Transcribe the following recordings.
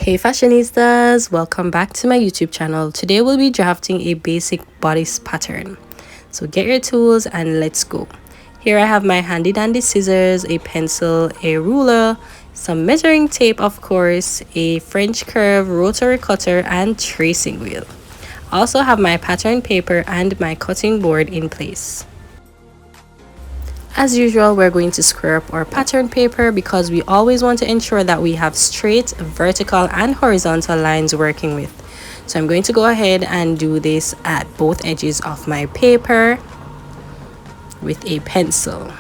Hey fashionistas, welcome back to my YouTube channel. Today we'll be drafting a basic bodice pattern. So get your tools and let's go. Here I have my handy dandy scissors, a pencil, a ruler, some measuring tape of course, a French curve, rotary cutter and tracing wheel. I also have my pattern paper and my cutting board in place. As usual, we're going to square up our pattern paper because we always want to ensure that we have straight, vertical, and horizontal lines working with. So I'm going to go ahead and do this at both edges of my paper with a pencil.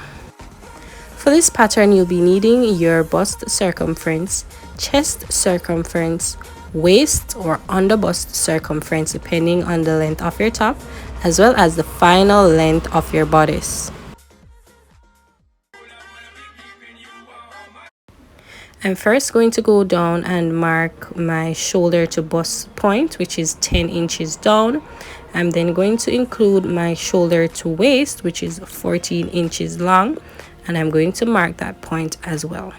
For this pattern, you'll be needing your bust circumference, chest circumference, waist or under bust circumference depending on the length of your top, as well as the final length of your bodice. I'm first going to go down and mark my shoulder to bust point, which is 10 inches down. I'm then going to include my shoulder to waist, which is 14 inches long, and I'm going to mark that point as well.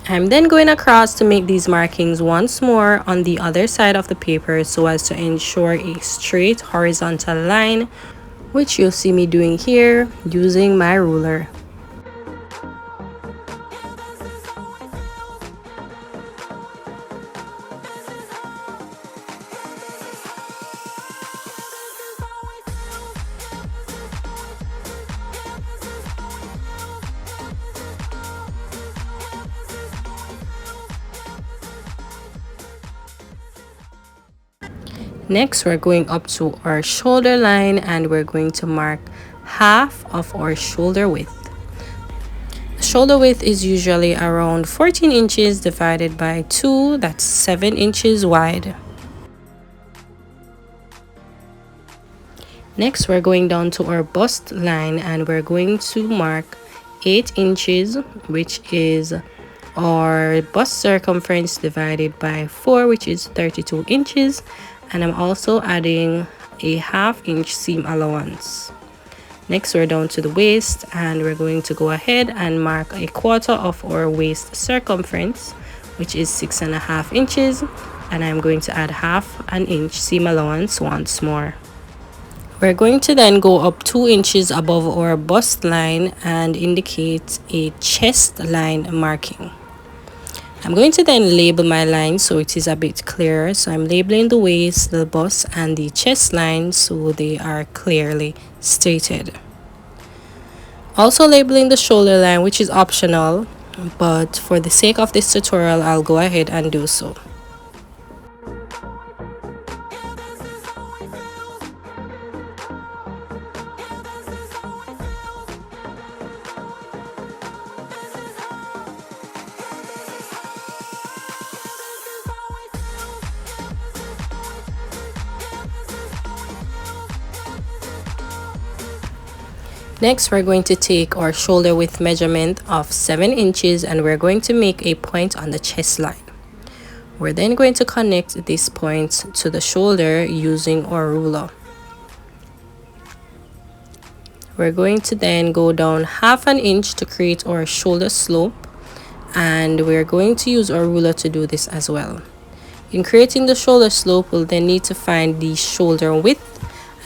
I'm then going across to make these markings once more on the other side of the paper so as to ensure a straight horizontal line, which you'll see me doing here using my ruler. Next, we're going up to our shoulder line and we're going to mark half of our shoulder width. Shoulder width is usually around 14 inches divided by 2, that's 7 inches wide. Next, we're going down to our bust line and we're going to mark 8 inches, which is our bust circumference divided by 4, which is 32 inches. And I'm also adding a ½ inch seam allowance. Next, we're down to the waist and we're going to go ahead and mark 1/4 of our waist circumference, which is 6½ inches, and I'm going to add ½ inch seam allowance once more. We're going to then go up 2 inches above our bust line and indicate a chest line marking. I'm going to then label my line so it is a bit clearer. So I'm labeling the waist, the bust, and the chest line so they are clearly stated. Also labeling the shoulder line, which is optional, but for the sake of this tutorial, I'll go ahead and do so. Next, we're going to take our shoulder width measurement of 7 inches and we're going to make a point on the chest line. We're then going to connect this point to the shoulder using our ruler. We're going to then go down ½ inch to create our shoulder slope, and we're going to use our ruler to do this as well. In creating the shoulder slope, we'll then need to find the shoulder width.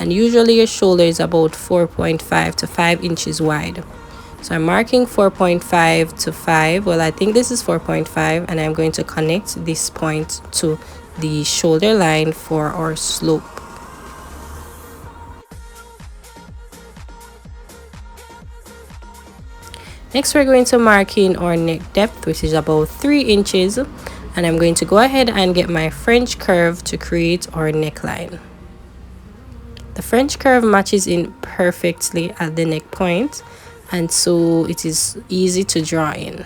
And usually your shoulder is about 4.5 to 5 inches wide. So I'm marking 4.5 to 5. Well, I think this is 4.5, and I'm going to connect this point to the shoulder line for our slope. Next, we're going to mark in our neck depth, which is about 3 inches. And I'm going to go ahead and get my French curve to create our neckline. The French curve matches in perfectly at the neck point, and so it is easy to draw in.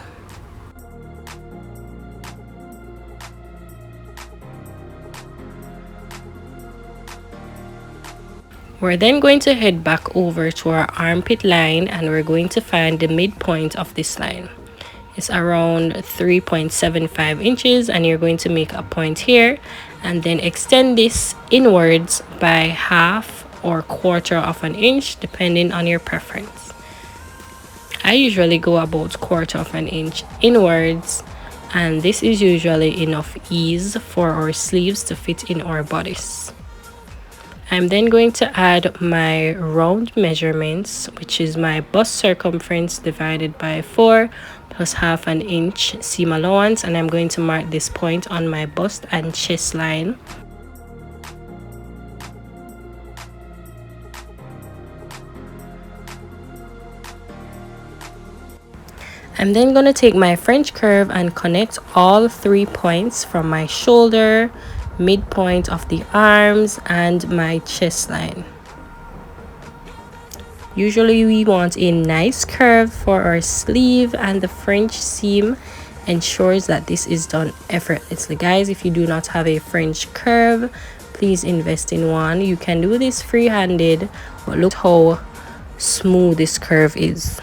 We're then going to head back over to our armpit line and we're going to find the midpoint of this line. It's around 3.75 inches, and you're going to make a point here and then extend this inwards by half or 1/4 inch depending on your preference. I usually go about 1/4 inch inwards and this is usually enough ease for our sleeves to fit in our bodice. I'm then going to add my round measurements, which is my bust circumference divided by 4 plus half an inch seam allowance, and I'm going to mark this point on my bust and chest line. I'm then going to take my French curve and connect all 3 points from my shoulder, midpoint of the arms, and my chest line. Usually we want a nice curve for our sleeve, and the French seam ensures that this is done effortlessly. Guys, if you do not have a French curve, please invest in one. You can do this free-handed, but look how smooth this curve is.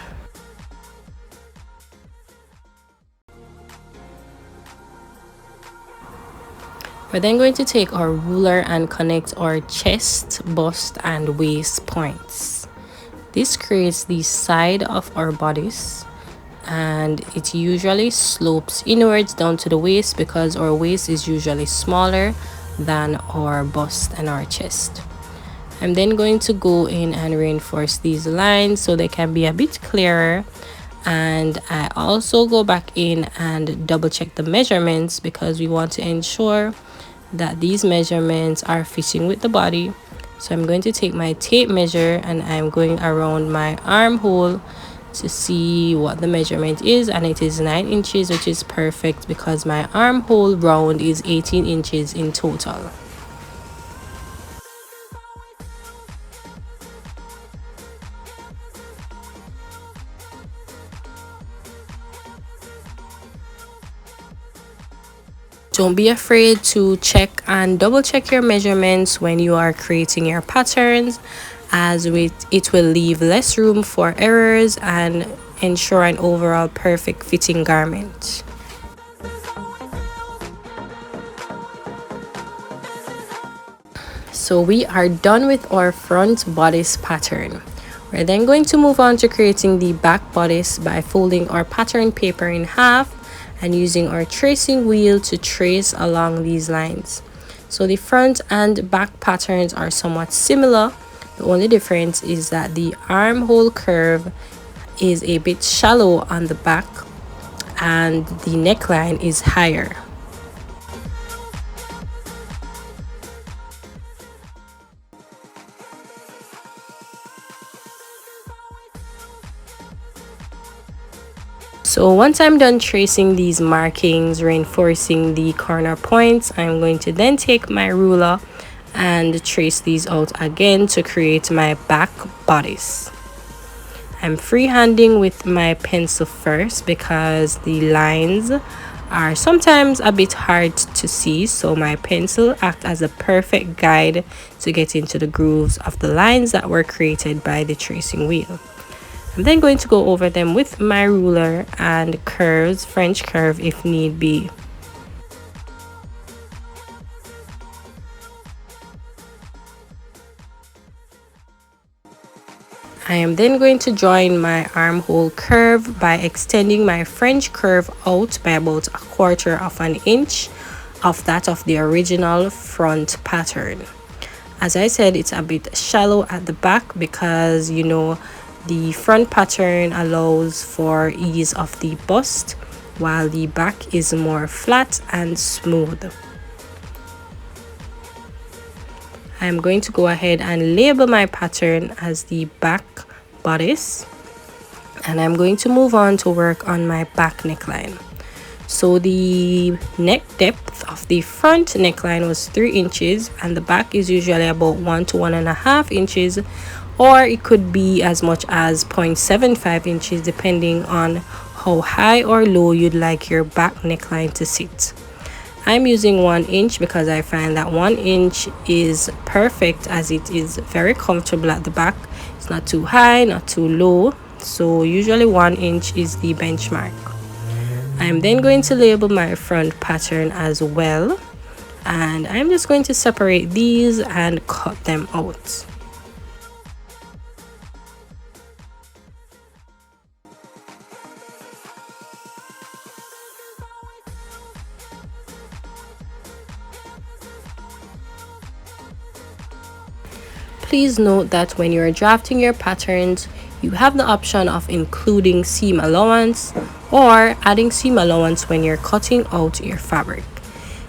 We're then going to take our ruler and connect our chest, bust, and waist points. This creates the side of our bodice, and it usually slopes inwards down to the waist because our waist is usually smaller than our bust and our chest. I'm then going to go in and reinforce these lines so they can be a bit clearer. And I also go back in and double check the measurements because we want to ensure that these measurements are fitting with the body. So I'm going to take my tape measure and I'm going around my armhole to see what the measurement is, and it is 9 inches, which is perfect because my armhole round is 18 inches in total. Don't be afraid to check and double check your measurements when you are creating your patterns, as it will leave less room for errors and ensure an overall perfect fitting garment. So we are done with our front bodice pattern. We're then going to move on to creating the back bodice by folding our pattern paper in half and using our tracing wheel to trace along these lines. So the front and back patterns are somewhat similar. The only difference is that the armhole curve is a bit shallow on the back and the neckline is higher. So once I'm done tracing these markings, reinforcing the corner points, I'm going to then take my ruler and trace these out again to create my back bodice. I'm freehanding with my pencil first because the lines are sometimes a bit hard to see, so my pencil acts as a perfect guide to get into the grooves of the lines that were created by the tracing wheel. I'm then going to go over them with my ruler and curves, French curve if need be. I am then going to join my armhole curve by extending my French curve out by about 1/4 of an inch of that of the original front pattern. As I said, it's a bit shallow at the back because, you know, the front pattern allows for ease of the bust, while the back is more flat and smooth. I'm going to go ahead and label my pattern as the back bodice, and I'm going to move on to work on my back neckline. So the neck depth of the front neckline was 3 inches and the back is usually about 1 to 1.5 inches, or it could be as much as 0.75 inches depending on how high or low you'd like your back neckline to sit. I'm using 1 inch because I find that 1 inch is perfect, as it is very comfortable at the back. It's not too high, not too low, so usually 1 inch is the benchmark. I'm then going to label my front pattern as well, and I'm just going to separate these and cut them out. please note that when you're drafting your patterns, you have the option of including seam allowance or adding seam allowance when you're cutting out your fabric.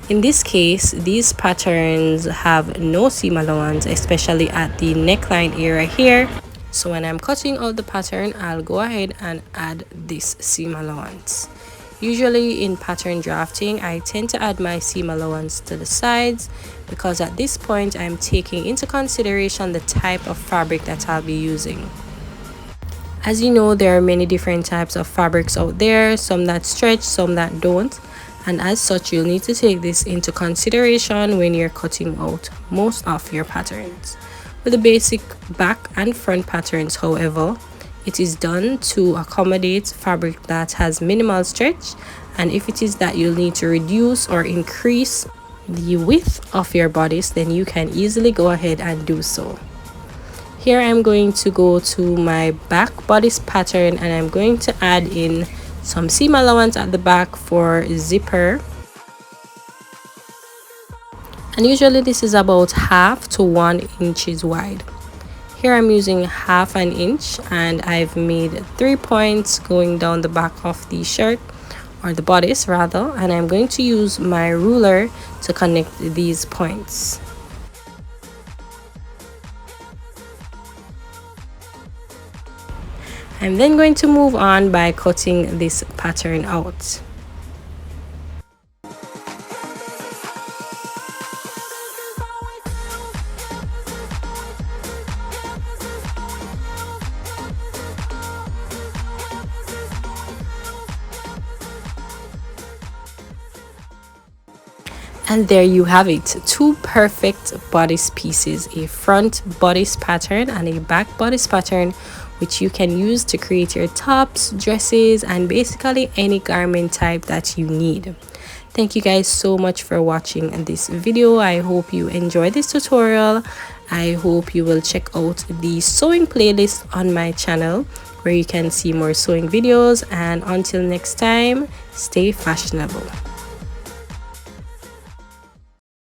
In this case, these patterns have no seam allowance, especially at the neckline area here. So when I'm cutting out the pattern, I'll go ahead and add this seam allowance. Usually in pattern drafting, I tend to add my seam allowance to the sides because at this point I'm taking into consideration the type of fabric that I'll be using. As you know, there are many different types of fabrics out there, some that stretch, some that don't, and as such you'll need to take this into consideration when you're cutting out most of your patterns. With the basic back and front patterns, however, it is done to accommodate fabric that has minimal stretch, and if it is that you'll need to reduce or increase the width of your bodice, then you can easily go ahead and do so. Here I'm going to go to my back bodice pattern and I'm going to add in some seam allowance at the back for zipper. And usually this is about half to 1 inches wide. Here I'm using half an inch and I've made 3 points going down the back of the shirt, or the bodice rather, and I'm going to use my ruler to connect these points. I'm then going to move on by cutting this pattern out. And there you have it, 2 perfect bodice pieces, a front bodice pattern and a back bodice pattern, which you can use to create your tops, dresses, and basically any garment type that you need. Thank you guys so much for watching this video. I hope you enjoyed this tutorial. I hope you will check out the sewing playlist on my channel where you can see more sewing videos, and until next time, stay fashionable.